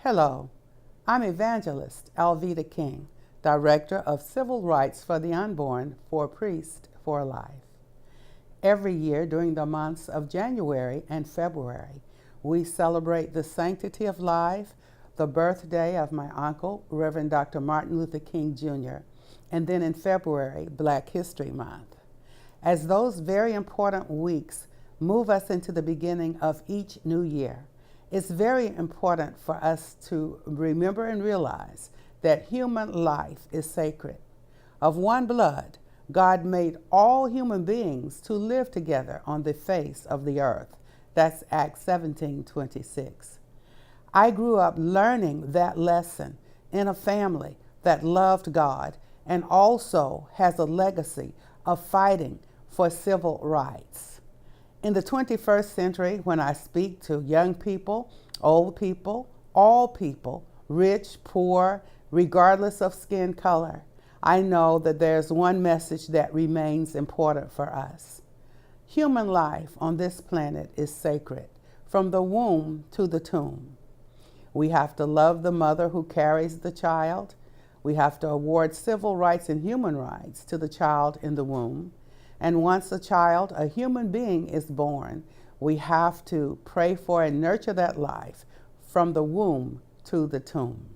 Hello, I'm Evangelist Alveda King, Director of Civil Rights for the Unborn, for Priest for Life. Every year during the months of January and February, we celebrate the sanctity of life, the birthday of my uncle, Reverend Dr. Martin Luther King Jr., and then in February, Black History Month. As those very important weeks move us into the beginning of each new year, it's very important for us to remember and realize that human life is sacred. Of one blood, God made all human beings to live together on the face of the earth. That's Acts 17:26. I grew up learning that lesson in a family that loved God and also has a legacy of fighting for civil rights. In the 21st century, when I speak to young people, old people, all people, rich, poor, regardless of skin color, I know that there's one message that remains important for us. Human life on this planet is sacred, from the womb to the tomb. We have to love the mother who carries the child. We have to award civil rights and human rights to the child in the womb. And once a child, a human being, is born, we have to pray for and nurture that life from the womb to the tomb.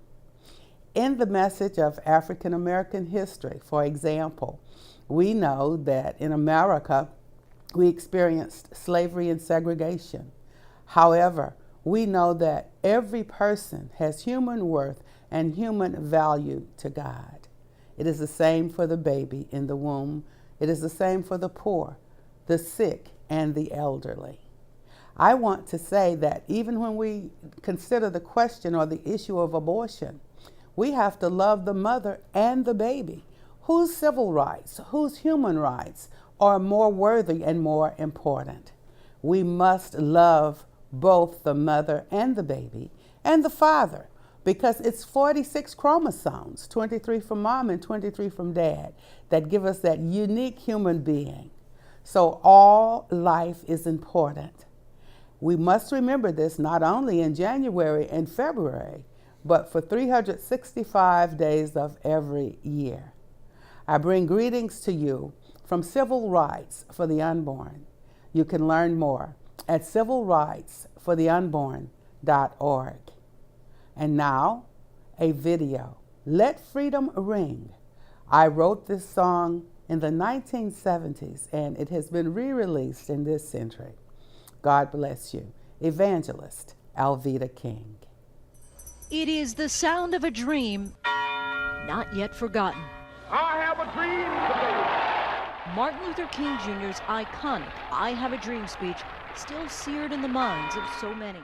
In the message of African American history, for example, we know that in America, we experienced slavery and segregation. However, we know that every person has human worth and human value to God. It is the same for the baby in the womb. It is the same for the poor, the sick, and the elderly. I want to say that even when we consider the question or the issue of abortion, we have to love the mother and the baby. Whose civil rights, whose human rights are more worthy and more important? We must love both the mother and the baby and the father, because it's 46 chromosomes, 23 from mom and 23 from dad, that give us that unique human being. So all life is important. We must remember this not only in January and February, but for 365 days of every year. I bring greetings to you from Civil Rights for the Unborn. You can learn more at civilrightsfortheunborn.org. And now, a video, Let Freedom Ring. I wrote this song in the 1970s, and it has been re-released in this century. God bless you. Evangelist Alveda King. It is the sound of a dream not yet forgotten. I have a dream today. Martin Luther King Jr.'s iconic I Have a Dream speech still seared in the minds of so many.